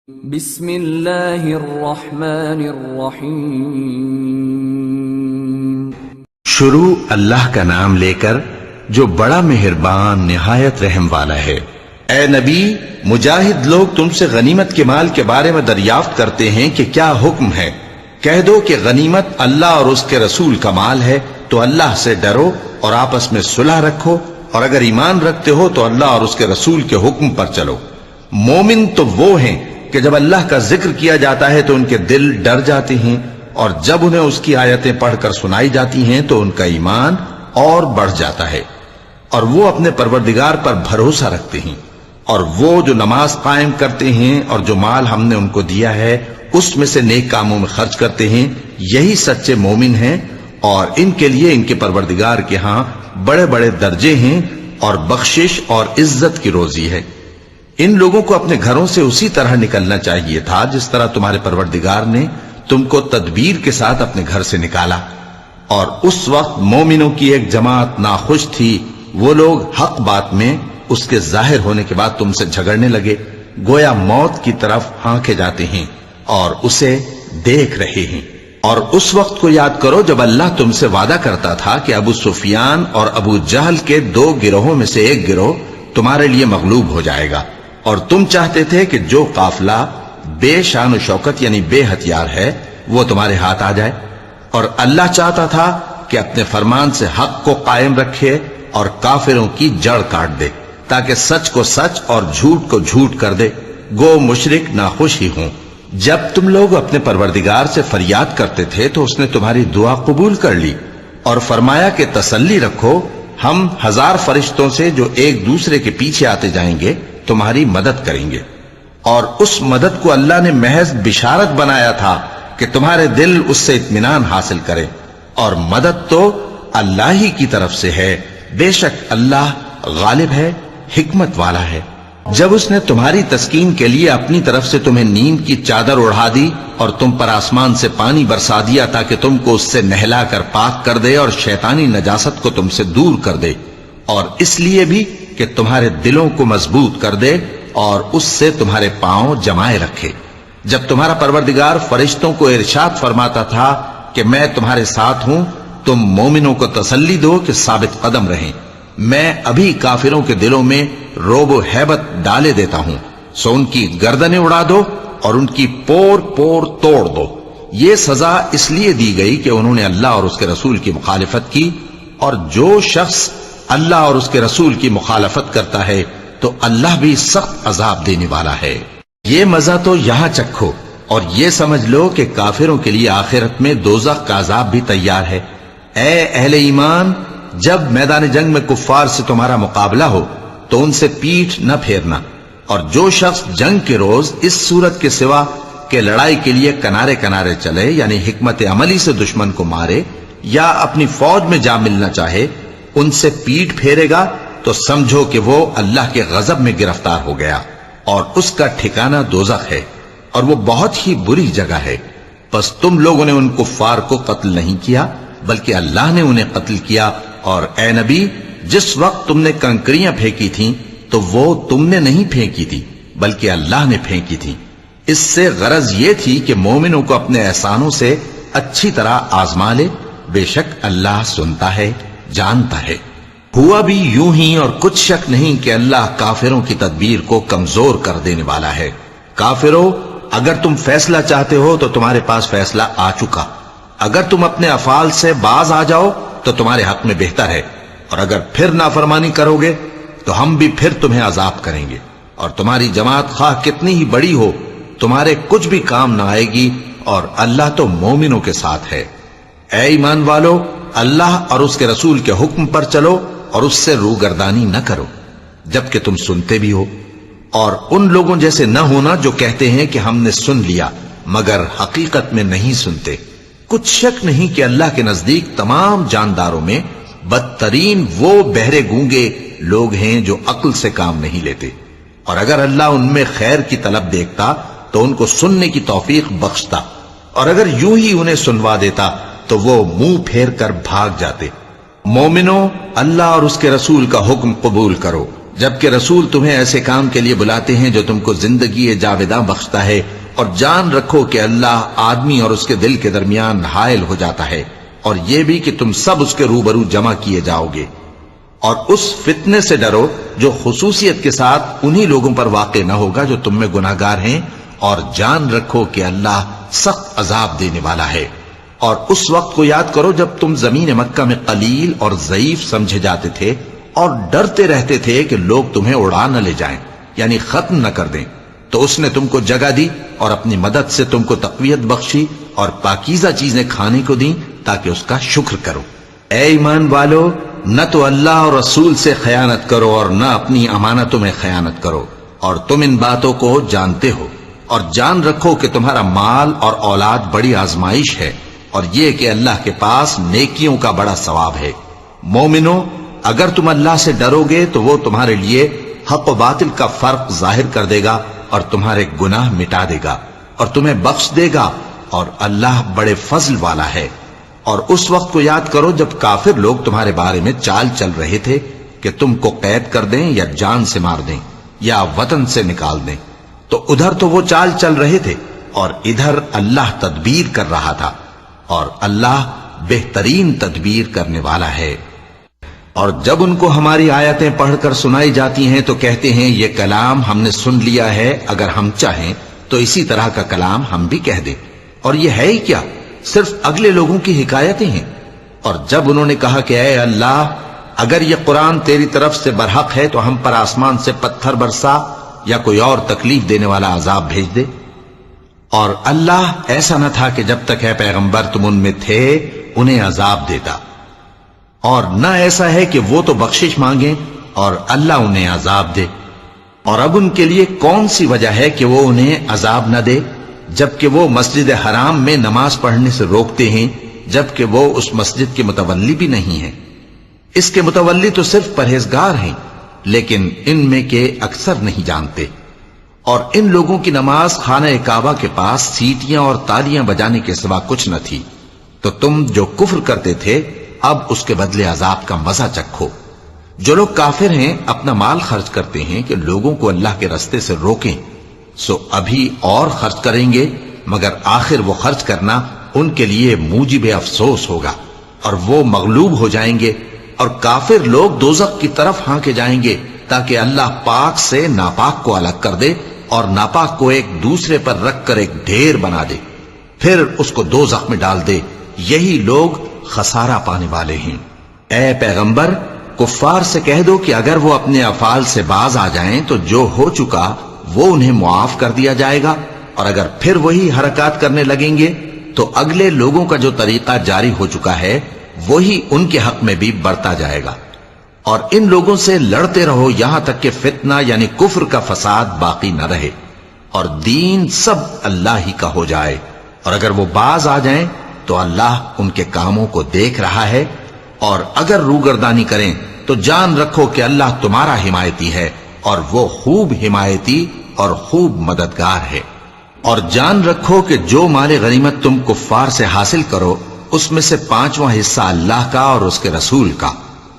بسم اللہ الرحمن الرحیم۔ شروع اللہ کا نام لے کر جو بڑا مہربان نہایت رحم والا ہے۔ اے نبی، مجاہد لوگ تم سے غنیمت کے مال کے بارے میں دریافت کرتے ہیں کہ کیا حکم ہے۔ کہہ دو کہ غنیمت اللہ اور اس کے رسول کا مال ہے، تو اللہ سے ڈرو اور آپس میں صلح رکھو، اور اگر ایمان رکھتے ہو تو اللہ اور اس کے رسول کے حکم پر چلو۔ مومن تو وہ ہیں کہ جب اللہ کا ذکر کیا جاتا ہے تو ان کے دل ڈر جاتے ہیں، اور جب انہیں اس کی آیتیں پڑھ کر سنائی جاتی ہیں تو ان کا ایمان اور بڑھ جاتا ہے، اور وہ اپنے پروردگار پر بھروسہ رکھتے ہیں، اور وہ جو نماز قائم کرتے ہیں اور جو مال ہم نے ان کو دیا ہے اس میں سے نیک کاموں میں خرچ کرتے ہیں، یہی سچے مومن ہیں، اور ان کے لیے ان کے پروردگار کے ہاں بڑے بڑے درجے ہیں اور بخشش اور عزت کی روزی ہے۔ ان لوگوں کو اپنے گھروں سے اسی طرح نکلنا چاہیے تھا جس طرح تمہارے پروردگار نے تم کو تدبیر کے ساتھ اپنے گھر سے نکالا، اور اس وقت مومنوں کی ایک جماعت ناخوش تھی، وہ لوگ حق بات میں اس کے ظاہر ہونے کے بعد تم سے جھگڑنے لگے، گویا موت کی طرف ہانکے جاتے ہیں اور اسے دیکھ رہے ہیں۔ اور اس وقت کو یاد کرو جب اللہ تم سے وعدہ کرتا تھا کہ ابو سفیان اور ابو جہل کے دو گروہوں میں سے ایک گروہ تمہارے لیے مغلوب ہو جائے گا، اور تم چاہتے تھے کہ جو قافلہ بے شان و شوکت یعنی بے ہتھیار ہے وہ تمہارے ہاتھ آ جائے، اور اللہ چاہتا تھا کہ اپنے فرمان سے حق کو قائم رکھے اور کافروں کی جڑ کاٹ دے، تاکہ سچ کو سچ اور جھوٹ کو جھوٹ کر دے، گو مشرک ناخوش ہی ہوں۔ جب تم لوگ اپنے پروردگار سے فریاد کرتے تھے تو اس نے تمہاری دعا قبول کر لی، اور فرمایا کہ تسلی رکھو، ہم 1000 فرشتوں سے جو ایک دوسرے کے پیچھے آتے جائیں گے تمہاری مدد کریں گے۔ اور اس مدد کو اللہ نے محض بشارت بنایا تھا کہ تمہارے دل اس سے اطمینان حاصل کریں، اور مدد تو اللہ ہی کی طرف سے ہے، بے شک اللہ غالب ہے، حکمت والا ہے۔ جب اس نے تمہاری تسکین کے لیے اپنی طرف سے تمہیں نیند کی چادر اڑھا دی اور تم پر آسمان سے پانی برسا دیا تاکہ تم کو اس سے نہلا کر پاک کر دے اور شیطانی نجاست کو تم سے دور کر دے، اور اس لیے بھی کہ تمہارے دلوں کو مضبوط کر دے اور اس سے تمہارے پاؤں جمائے رکھے۔ جب تمہارا پروردگار فرشتوں کو ارشاد فرماتا تھا کہ میں تمہارے ساتھ ہوں، تم مومنوں کو تسلی دو کہ ثابت قدم رہیں، میں ابھی کافروں کے دلوں میں روب و ہیبت ڈالے دیتا ہوں، سو ان کی گردنیں اڑا دو اور ان کی پور پور توڑ دو۔ یہ سزا اس لیے دی گئی کہ انہوں نے اللہ اور اس کے رسول کی مخالفت کی، اور جو شخص اللہ اور اس کے رسول کی مخالفت کرتا ہے تو اللہ بھی سخت عذاب دینے والا ہے۔ یہ مزہ تو یہاں چکھو، اور یہ سمجھ لو کہ کافروں کے لیے آخرت میں دوزخ کا عذاب بھی تیار ہے۔ اے اہل ایمان، جب میدان جنگ میں کفار سے تمہارا مقابلہ ہو تو ان سے پیٹھ نہ پھیرنا، اور جو شخص جنگ کے روز اس صورت کے سوا کہ لڑائی کے لیے کنارے کنارے چلے یعنی حکمت عملی سے دشمن کو مارے یا اپنی فوج میں جا ملنا چاہے، ان سے پیٹ پھیرے گا تو سمجھو کہ وہ اللہ کے غضب میں گرفتار ہو گیا، اور اس کا ٹھکانہ دوزخ ہے، اور وہ بہت ہی بری جگہ ہے۔ پس تم لوگوں نے ان کفار کو قتل نہیں کیا بلکہ اللہ نے انہیں قتل کیا، اور اے نبی، جس وقت تم نے کنکریاں پھینکی تھیں تو وہ تم نے نہیں پھینکی تھی بلکہ اللہ نے پھینکی تھی۔ اس سے غرض یہ تھی کہ مومنوں کو اپنے احسانوں سے اچھی طرح آزما لے، بے شک اللہ سنتا ہے، جانتا ہے۔ ہوا بھی یوں ہی، اور کچھ شک نہیں کہ اللہ کافروں کی تدبیر کو کمزور کر دینے والا ہے۔ کافروں، اگر تم فیصلہ چاہتے ہو تو تمہارے پاس فیصلہ آ چکا، اگر تم اپنے افعال سے باز آ جاؤ تو تمہارے حق میں بہتر ہے، اور اگر پھر نافرمانی کرو گے تو ہم بھی پھر تمہیں عذاب کریں گے، اور تمہاری جماعت خواہ کتنی ہی بڑی ہو تمہارے کچھ بھی کام نہ آئے گی، اور اللہ تو مومنوں کے ساتھ ہے۔ اے ایمان والو، اللہ اور اس کے رسول کے حکم پر چلو اور اس سے روگردانی نہ کرو جبکہ تم سنتے بھی ہو، اور ان لوگوں جیسے نہ ہونا جو کہتے ہیں کہ ہم نے سن لیا مگر حقیقت میں نہیں سنتے۔ کچھ شک نہیں کہ اللہ کے نزدیک تمام جانداروں میں بدترین وہ بہرے گونگے لوگ ہیں جو عقل سے کام نہیں لیتے، اور اگر اللہ ان میں خیر کی طلب دیکھتا تو ان کو سننے کی توفیق بخشتا، اور اگر یوں ہی انہیں سنوا دیتا تو وہ منہ پھیر کر بھاگ جاتے۔ مومنوں، اللہ اور اس کے رسول کا حکم قبول کرو جبکہ رسول تمہیں ایسے کام کے لیے بلاتے ہیں جو تم کو زندگی جاوداں بخشتا ہے، اور جان رکھو کہ اللہ آدمی اور اس کے دل کے درمیان حائل ہو جاتا ہے، اور یہ بھی کہ تم سب اس کے روبرو جمع کیے جاؤ گے۔ اور اس فتنے سے ڈرو جو خصوصیت کے ساتھ انہی لوگوں پر واقع نہ ہوگا جو تم میں گناہگار ہیں، اور جان رکھو کہ اللہ سخت عذاب دینے والا ہے۔ اور اس وقت کو یاد کرو جب تم زمین مکہ میں قلیل اور ضعیف سمجھے جاتے تھے اور ڈرتے رہتے تھے کہ لوگ تمہیں اڑا نہ لے جائیں، یعنی ختم نہ کر دیں، تو اس نے تم کو جگہ دی اور اپنی مدد سے تم کو تقویت بخشی اور پاکیزہ چیزیں کھانے کو دیں تاکہ اس کا شکر کرو۔ اے ایمان والو، نہ تو اللہ اور رسول سے خیانت کرو اور نہ اپنی امانتوں میں خیانت کرو، اور تم ان باتوں کو جانتے ہو، اور جان رکھو کہ تمہارا مال اور اولاد بڑی آزمائش ہے، اور یہ کہ اللہ کے پاس نیکیوں کا بڑا ثواب ہے۔ مومنو، اگر تم اللہ سے ڈرو گے تو وہ تمہارے لیے حق و باطل کا فرق ظاہر کر دے گا اور تمہارے گناہ مٹا دے گا اور تمہیں بخش دے گا، اور اللہ بڑے فضل والا ہے۔ اور اس وقت کو یاد کرو جب کافر لوگ تمہارے بارے میں چال چل رہے تھے کہ تم کو قید کر دیں یا جان سے مار دیں یا وطن سے نکال دیں، تو ادھر تو وہ چال چل رہے تھے اور ادھر اللہ تدبیر کر رہا تھا، اور اللہ بہترین تدبیر کرنے والا ہے۔ اور جب ان کو ہماری آیتیں پڑھ کر سنائی جاتی ہیں تو کہتے ہیں یہ کلام ہم نے سن لیا ہے، اگر ہم چاہیں تو اسی طرح کا کلام ہم بھی کہہ دیں، اور یہ ہے ہی کیا، صرف اگلے لوگوں کی حکایتیں ہیں۔ اور جب انہوں نے کہا کہ اے اللہ، اگر یہ قرآن تیری طرف سے برحق ہے تو ہم پر آسمان سے پتھر برسا یا کوئی اور تکلیف دینے والا عذاب بھیج دے۔ اور اللہ ایسا نہ تھا کہ جب تک اے پیغمبر تم ان میں تھے انہیں عذاب دیتا، اور نہ ایسا ہے کہ وہ تو بخشش مانگیں اور اللہ انہیں عذاب دے۔ اور اب ان کے لیے کون سی وجہ ہے کہ وہ انہیں عذاب نہ دے، جبکہ وہ مسجد حرام میں نماز پڑھنے سے روکتے ہیں، جبکہ وہ اس مسجد کے متولی بھی نہیں ہیں۔ اس کے متولی تو صرف پرہیزگار ہیں، لیکن ان میں کے اکثر نہیں جانتے۔ اور ان لوگوں کی نماز خانہ کعبہ کے پاس سیٹیاں اور تالیاں بجانے کے سوا کچھ نہ تھی، تو تم جو کفر کرتے تھے اب اس کے بدلے عذاب کا مزہ چکھو۔ جو لوگ کافر ہیں اپنا مال خرچ کرتے ہیں کہ لوگوں کو اللہ کے رستے سے روکیں، سو ابھی اور خرچ کریں گے، مگر آخر وہ خرچ کرنا ان کے لیے موجب افسوس ہوگا، اور وہ مغلوب ہو جائیں گے، اور کافر لوگ دوزخ کی طرف ہانکے جائیں گے تاکہ اللہ پاک سے ناپاک کو الگ کر دے اور ناپاک کو ایک دوسرے پر رکھ کر ایک ڈھیر بنا دے، پھر اس کو دوزخ میں ڈال دے۔ یہی لوگ خسارہ پانے والے ہیں۔ اے پیغمبر، کفار سے کہہ دو کہ اگر وہ اپنے افعال سے باز آ جائیں تو جو ہو چکا وہ انہیں معاف کر دیا جائے گا، اور اگر پھر وہی حرکات کرنے لگیں گے تو اگلے لوگوں کا جو طریقہ جاری ہو چکا ہے وہی ان کے حق میں بھی بڑھتا جائے گا۔ اور ان لوگوں سے لڑتے رہو یہاں تک کہ فتنہ یعنی کفر کا فساد باقی نہ رہے اور دین سب اللہ ہی کا ہو جائے، اور اگر وہ باز آ جائیں تو اللہ ان کے کاموں کو دیکھ رہا ہے، اور اگر روگردانی کریں تو جان رکھو کہ اللہ تمہارا حمایتی ہے، اور وہ خوب حمایتی اور خوب مددگار ہے۔ اور جان رکھو کہ جو مال غنیمت تم کفار سے حاصل کرو اس میں سے 5واں حصہ اللہ کا اور اس کے رسول کا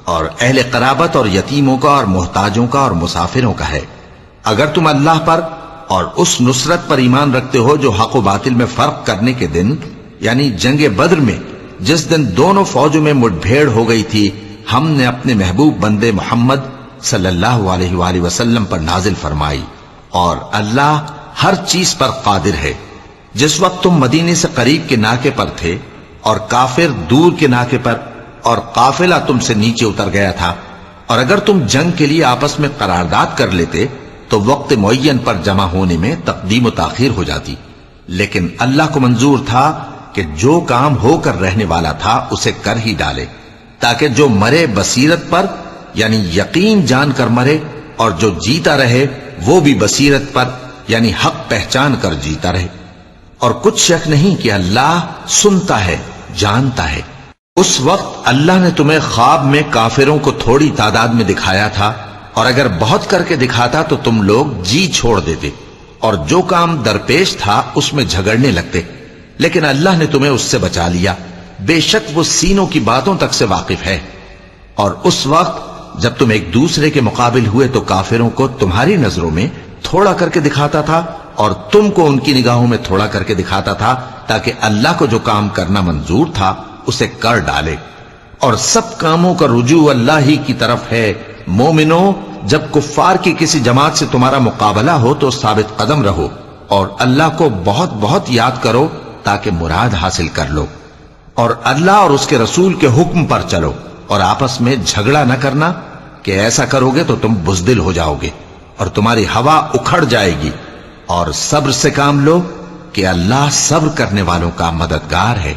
اور اہل قرابت اور یتیموں کا اور محتاجوں کا اور مسافروں کا ہے۔ اگر تم اللہ پر اور اس نصرت پر ایمان رکھتے ہو جو حق و باطل میں فرق کرنے کے دن یعنی جنگ بدر میں جس دن دونوں فوجوں میں مٹ بھیڑ ہو گئی تھی، ہم نے اپنے محبوب بندے محمد صلی اللہ علیہ وآلہ وسلم پر نازل فرمائی، اور اللہ ہر چیز پر قادر ہے۔ جس وقت تم مدینے سے قریب کے ناکے پر تھے اور کافر دور کے ناکے پر، اور قافلہ تم سے نیچے اتر گیا تھا، اور اگر تم جنگ کے لیے آپس میں قرارداد کر لیتے تو وقت معین پر جمع ہونے میں تقدیم و تاخیر ہو جاتی، لیکن اللہ کو منظور تھا کہ جو کام ہو کر رہنے والا تھا اسے کر ہی ڈالے، تاکہ جو مرے بصیرت پر یعنی یقین جان کر مرے، اور جو جیتا رہے وہ بھی بصیرت پر یعنی حق پہچان کر جیتا رہے۔ اور کچھ شک نہیں کہ اللہ سنتا ہے، جانتا ہے۔ اس وقت اللہ نے تمہیں خواب میں کافروں کو تھوڑی تعداد میں دکھایا تھا، اور اگر بہت کر کے دکھاتا تو تم لوگ جی چھوڑ دیتے اور جو کام درپیش تھا اس میں جھگڑنے لگتے، لیکن اللہ نے تمہیں اس سے بچا لیا، بے شک وہ سینوں کی باتوں تک سے واقف ہے۔ اور اس وقت جب تم ایک دوسرے کے مقابل ہوئے تو کافروں کو تمہاری نظروں میں تھوڑا کر کے دکھاتا تھا اور تم کو ان کی نگاہوں میں تھوڑا کر کے دکھاتا تھا، تاکہ اللہ کو جو کام کرنا منظور تھا اسے کر ڈالے، اور سب کاموں کا رجوع اللہ ہی کی طرف ہے۔ مومنو، جب کفار کی کسی جماعت سے تمہارا مقابلہ ہو تو ثابت قدم رہو اور اللہ کو بہت بہت یاد کرو تاکہ مراد حاصل کر لو، اور اللہ اور اس کے رسول کے حکم پر چلو، اور آپس میں جھگڑا نہ کرنا کہ ایسا کرو گے تو تم بزدل ہو جاؤ گے اور تمہاری ہوا اکھڑ جائے گی، اور صبر سے کام لو کہ اللہ صبر کرنے والوں کا مددگار ہے۔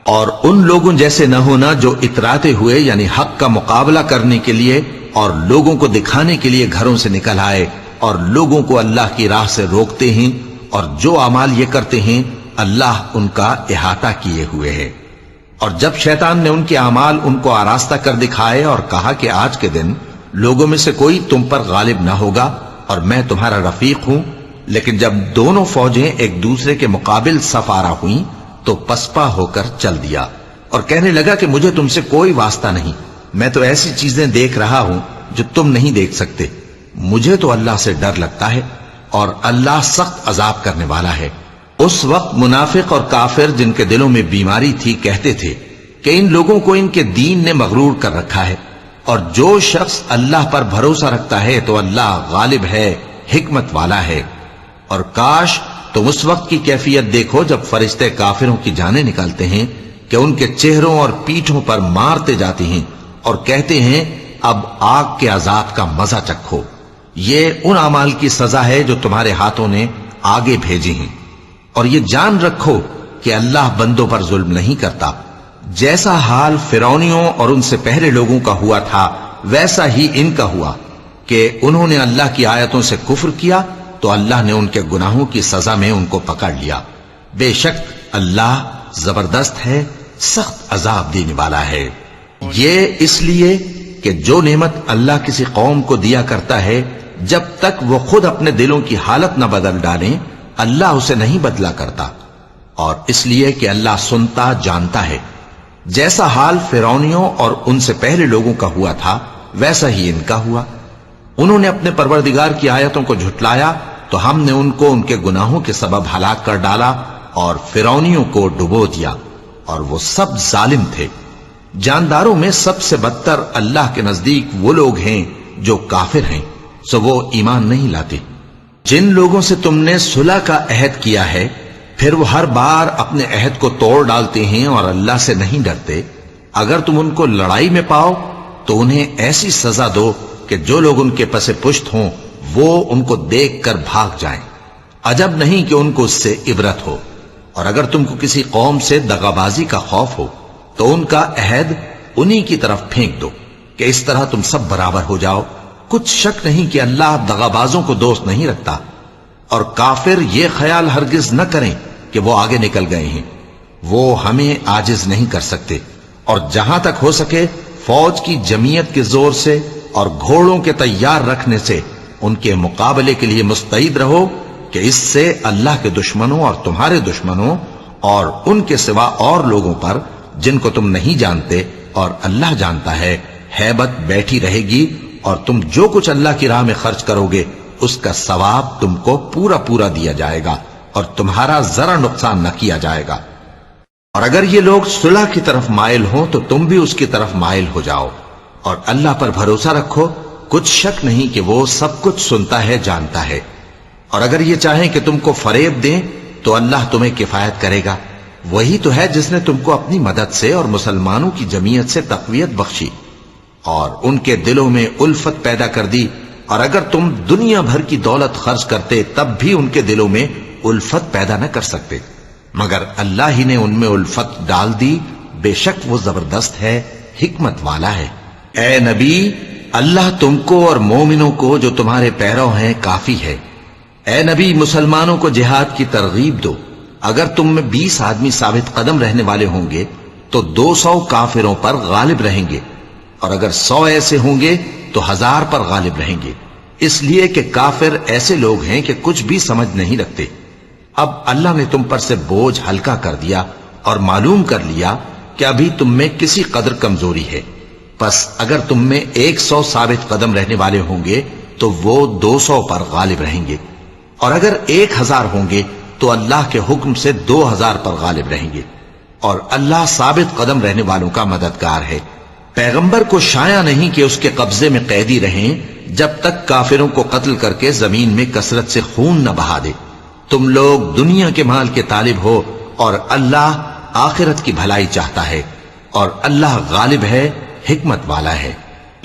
اور ان لوگوں جیسے نہ ہونا جو اتراتے ہوئے یعنی حق کا مقابلہ کرنے کے لیے اور لوگوں کو دکھانے کے لیے گھروں سے نکل آئے اور لوگوں کو اللہ کی راہ سے روکتے ہیں، اور جو اعمال یہ کرتے ہیں اللہ ان کا احاطہ کیے ہوئے ہے۔ اور جب شیطان نے ان کے اعمال ان کو آراستہ کر دکھائے اور کہا کہ آج کے دن لوگوں میں سے کوئی تم پر غالب نہ ہوگا اور میں تمہارا رفیق ہوں، لیکن جب دونوں فوجیں ایک دوسرے کے مقابل صف آرا ہوئیں تو پسپا ہو کر چل دیا اور کہنے لگا کہ مجھے تم سے کوئی واسطہ نہیں، میں تو ایسی چیزیں دیکھ رہا ہوں جو تم نہیں دیکھ سکتے، مجھے تو اللہ سے ڈر لگتا ہے اور اللہ سخت عذاب کرنے والا ہے۔ اس وقت منافق اور کافر جن کے دلوں میں بیماری تھی کہتے تھے کہ ان لوگوں کو ان کے دین نے مغرور کر رکھا ہے، اور جو شخص اللہ پر بھروسہ رکھتا ہے تو اللہ غالب ہے، حکمت والا ہے۔ اور کاش تم اس وقت کی کیفیت دیکھو جب فرشتے کافروں کی جانیں نکالتے ہیں کہ ان کے چہروں اور پیٹھوں پر مارتے جاتے ہیں اور کہتے ہیں اب آگ کے عذاب کا مزہ چکھو، یہ ان اعمال کی سزا ہے جو تمہارے ہاتھوں نے آگے بھیجی ہیں۔ اور یہ جان رکھو کہ اللہ بندوں پر ظلم نہیں کرتا، جیسا حال فرعونیوں اور ان سے پہلے لوگوں کا ہوا تھا ویسا ہی ان کا ہوا کہ انہوں نے اللہ کی آیتوں سے کفر کیا تو اللہ نے ان کے گناہوں کی سزا میں ان کو پکڑ لیا۔ بے شک اللہ زبردست ہے، سخت عذاب دینے والا ہے۔ یہ اس لیے کہ جو نعمت اللہ کسی قوم کو دیا کرتا ہے جب تک وہ خود اپنے دلوں کی حالت نہ بدل ڈالیں اللہ اسے نہیں بدلا کرتا، اور اس لیے کہ اللہ سنتا جانتا ہے۔ جیسا حال فرعونیوں اور ان سے پہلے لوگوں کا ہوا تھا ویسا ہی ان کا ہوا۔ انہوں نے اپنے پروردگار کی آیتوں کو جھٹلایا تو ہم نے ان کو ان کے گناہوں کے سبب ہلاک کر ڈالا اور فرعونیوں کو ڈبو دیا، اور وہ سب ظالم تھے۔ جانداروں میں سب سے بدتر اللہ کے نزدیک وہ لوگ ہیں جو کافر ہیں، سو وہ ایمان نہیں لاتے۔ جن لوگوں سے تم نے صلح کا عہد کیا ہے پھر وہ ہر بار اپنے عہد کو توڑ ڈالتے ہیں اور اللہ سے نہیں ڈرتے، اگر تم ان کو لڑائی میں پاؤ تو انہیں ایسی سزا دو کہ جو لوگ ان کے پس پشت ہوں وہ ان کو دیکھ کر بھاگ جائیں، عجب نہیں کہ ان کو اس سے عبرت ہو۔ اور اگر تم کو کسی قوم سے دغابازی کا خوف ہو تو ان کا عہد انہی کی طرف پھینک دو کہ اس طرح تم سب برابر ہو جاؤ۔ کچھ شک نہیں کہ اللہ دغابازوں کو دوست نہیں رکھتا، اور کافر یہ خیال ہرگز نہ کریں کہ وہ آگے نکل گئے ہیں، وہ ہمیں عاجز نہیں کر سکتے۔ اور جہاں تک ہو سکے فوج کی جمعیت کے زور سے اور گھوڑوں کے تیار رکھنے سے ان کے مقابلے کے لیے مستعد رہو کہ اس سے اللہ کے دشمنوں اور تمہارے دشمنوں اور ان کے سوا اور لوگوں پر جن کو تم نہیں جانتے اور اللہ جانتا ہے ہیبت بیٹھی رہے گی، اور تم جو کچھ اللہ کی راہ میں خرچ کرو گے اس کا ثواب تم کو پورا پورا دیا جائے گا اور تمہارا ذرا نقصان نہ کیا جائے گا۔ اور اگر یہ لوگ صلح کی طرف مائل ہوں تو تم بھی اس کی طرف مائل ہو جاؤ، اور اللہ پر بھروسہ رکھو، کچھ شک نہیں کہ وہ سب کچھ سنتا ہے جانتا ہے۔ اور اگر یہ چاہیں کہ تم کو فریب دیں تو اللہ تمہیں کفایت کرے گا، وہی تو ہے جس نے تم کو اپنی مدد سے اور مسلمانوں کی جمعیت سے تقویت بخشی اور ان کے دلوں میں الفت پیدا کر دی، اور اگر تم دنیا بھر کی دولت خرچ کرتے تب بھی ان کے دلوں میں الفت پیدا نہ کر سکتے، مگر اللہ ہی نے ان میں الفت ڈال دی، بے شک وہ زبردست ہے، حکمت والا ہے۔ اے نبی، اللہ تم کو اور مومنوں کو جو تمہارے پیرو ہیں کافی ہے۔ اے نبی، مسلمانوں کو جہاد کی ترغیب دو، اگر تم میں 20 آدمی ثابت قدم رہنے والے ہوں گے تو 200 کافروں پر غالب رہیں گے، اور اگر 100 ایسے ہوں گے تو 1000 پر غالب رہیں گے، اس لیے کہ کافر ایسے لوگ ہیں کہ کچھ بھی سمجھ نہیں رکھتے۔ اب اللہ نے تم پر سے بوجھ ہلکا کر دیا اور معلوم کر لیا کہ ابھی تم میں کسی قدر کمزوری ہے، پس اگر تم میں 100 ثابت قدم رہنے والے ہوں گے تو وہ 200 پر غالب رہیں گے، اور اگر 1000 ہوں گے تو اللہ کے حکم سے 2000 پر غالب رہیں گے، اور اللہ ثابت قدم رہنے والوں کا مددگار ہے۔ پیغمبر کو شایع نہیں کہ اس کے قبضے میں قیدی رہیں جب تک کافروں کو قتل کر کے زمین میں کثرت سے خون نہ بہا دے۔ تم لوگ دنیا کے مال کے طالب ہو اور اللہ آخرت کی بھلائی چاہتا ہے، اور اللہ غالب ہے، حکمت والا ہے۔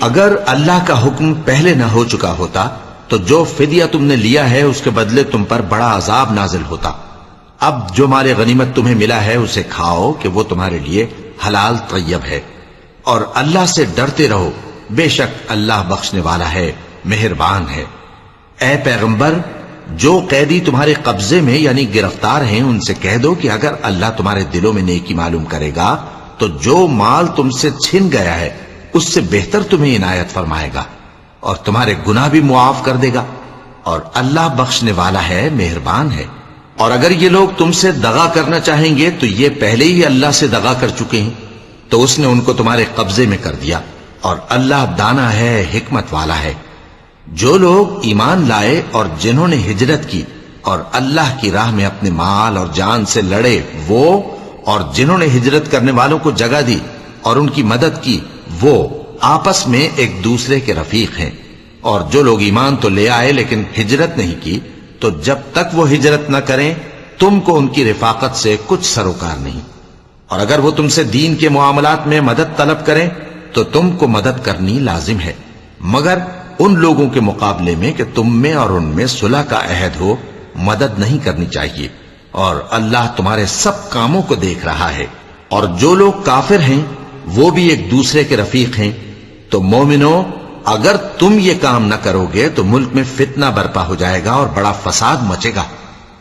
اگر اللہ کا حکم پہلے نہ ہو چکا ہوتا تو جو فدیہ تم نے لیا ہے اس کے بدلے تم پر بڑا عذاب نازل ہوتا۔ اب جو مال غنیمت تمہیں ملا ہے اسے کھاؤ کہ وہ تمہارے لیے حلال طیب ہے، اور اللہ سے ڈرتے رہو، بے شک اللہ بخشنے والا ہے، مہربان ہے۔ اے پیغمبر، جو قیدی تمہارے قبضے میں یعنی گرفتار ہیں ان سے کہہ دو کہ اگر اللہ تمہارے دلوں میں نیکی معلوم کرے گا تو جو مال تم سے چھن گیا ہے اس سے بہتر تمہیں عنایت فرمائے گا، اور تمہارے گناہ بھی معاف کر دے گا، اور اللہ بخشنے والا ہے، مہربان ہے۔ اور اگر یہ لوگ تم سے دغا کرنا چاہیں گے تو یہ پہلے ہی اللہ سے دغا کر چکے ہیں، تو اس نے ان کو تمہارے قبضے میں کر دیا، اور اللہ دانا ہے، حکمت والا ہے۔ جو لوگ ایمان لائے اور جنہوں نے ہجرت کی اور اللہ کی راہ میں اپنے مال اور جان سے لڑے، وہ اور جنہوں نے ہجرت کرنے والوں کو جگہ دی اور ان کی مدد کی، وہ آپس میں ایک دوسرے کے رفیق ہیں۔ اور جو لوگ ایمان تو لے آئے لیکن ہجرت نہیں کی، تو جب تک وہ ہجرت نہ کریں تم کو ان کی رفاقت سے کچھ سروکار نہیں، اور اگر وہ تم سے دین کے معاملات میں مدد طلب کریں تو تم کو مدد کرنی لازم ہے، مگر ان لوگوں کے مقابلے میں کہ تم میں اور ان میں صلح کا عہد ہو مدد نہیں کرنی چاہیے، اور اللہ تمہارے سب کاموں کو دیکھ رہا ہے۔ اور جو لوگ کافر ہیں وہ بھی ایک دوسرے کے رفیق ہیں۔ تو مومنو، اگر تم یہ کام نہ کرو گے تو ملک میں فتنہ برپا ہو جائے گا اور بڑا فساد مچے گا۔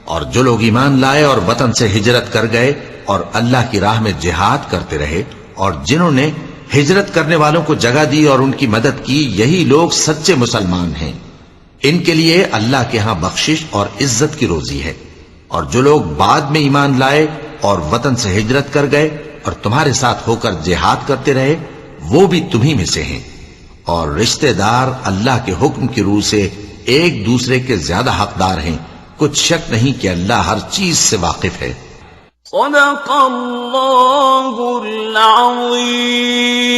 اور جو لوگ ایمان لائے اور وطن سے ہجرت کر گئے اور اللہ کی راہ میں جہاد کرتے رہے، اور جنہوں نے ہجرت کرنے والوں کو جگہ دی اور ان کی مدد کی، یہی لوگ سچے مسلمان ہیں۔ ان کے لیے اللہ کے ہاں بخشش اور عزت کی روزی ہے۔ اور جو لوگ بعد میں ایمان لائے اور وطن سے ہجرت کر گئے اور تمہارے ساتھ ہو کر جہاد کرتے رہے، وہ بھی تمہیں میں سے ہیں۔ اور رشتہ دار اللہ کے حکم کی روح سے ایک دوسرے کے زیادہ حقدار ہیں، کچھ شک نہیں کہ اللہ ہر چیز سے واقف ہے۔ صدق اللہ العظیم۔